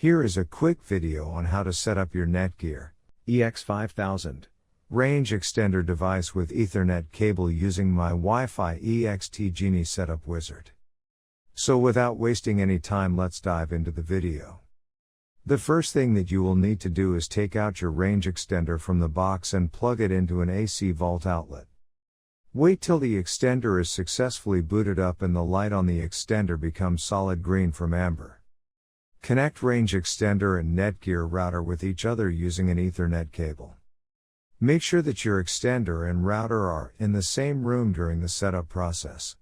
Here is a quick video on how to set up your Netgear EX5000 range extender device with Ethernet cable using my Wi-Fi EXT Genie setup wizard. So without wasting any time, let's dive into the video. The first thing that you will need to do is take out your range extender from the box and plug it into an AC vault outlet. Wait till the extender is successfully booted up and the light on the extender becomes solid green from amber. Connect range extender and Netgear router with each other using an Ethernet cable. Make sure that your extender and router are in the same room during the setup process.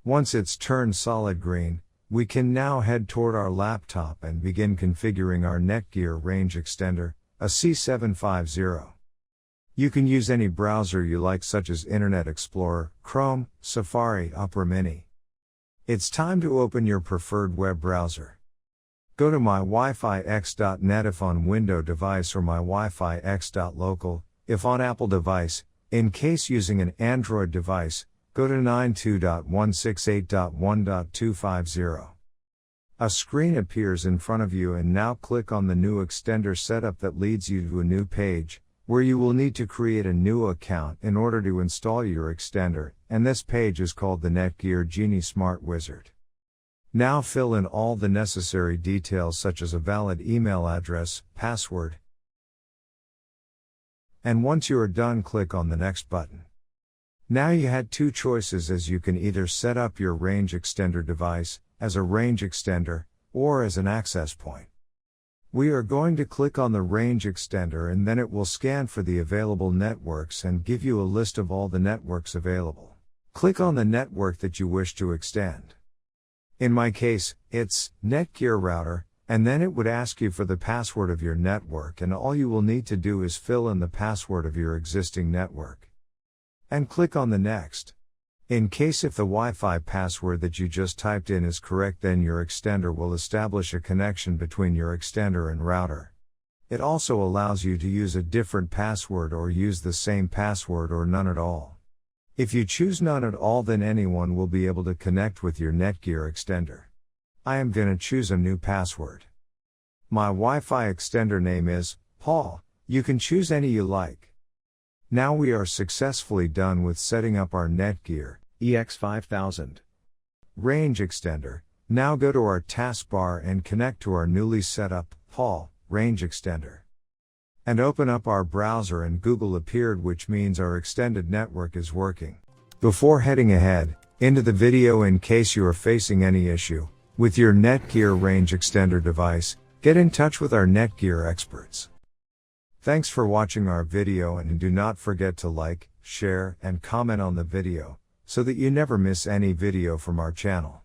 Once it's turned solid green, we can now head toward our laptop and begin configuring our Netgear Range Extender, a C750. You can use any browser you like, such as Internet Explorer, Chrome, Safari, Opera Mini. It's time to open your preferred web browser. Go to mywifiX.net if on Windows device, or mywifiX.local if on Apple device. In case using an Android device, go to 92.168.1.250. A screen appears in front of you, and now click on the new extender setup that leads you to a new page, where you will need to create a new account in order to install your extender, and this page is called the Netgear Genie Smart Wizard. Now fill in all the necessary details, such as a valid email address, password. And once you are done, click on the next button. Now you had two choices, as you can either set up your range extender device as a range extender or as an access point. We are going to click on the range extender, and then it will scan for the available networks and give you a list of all the networks available. Click on the network that you wish to extend. In my case, it's Netgear router, and then it would ask you for the password of your network, and all you will need to do is fill in the password of your existing network. And click on the next. In case if the Wi-Fi password that you just typed in is correct, then your extender will establish a connection between your extender and router. It also allows you to use a different password or use the same password or none at all. If you choose none at all, then anyone will be able to connect with your Netgear extender. I am gonna choose a new password. My Wi-Fi extender name is Paul. You can choose any you like. Now we are successfully done with setting up our Netgear EX5000 range extender. Now go to our taskbar and connect to our newly set up Paul range extender. And open up our browser, and Google appeared, which means our extended network is working. Before heading ahead into the video, in case you are facing any issue with your Netgear range extender device, get in touch with our Netgear experts. Thanks for watching our video, and do not forget to like, share, and comment on the video, so that you never miss any video from our channel.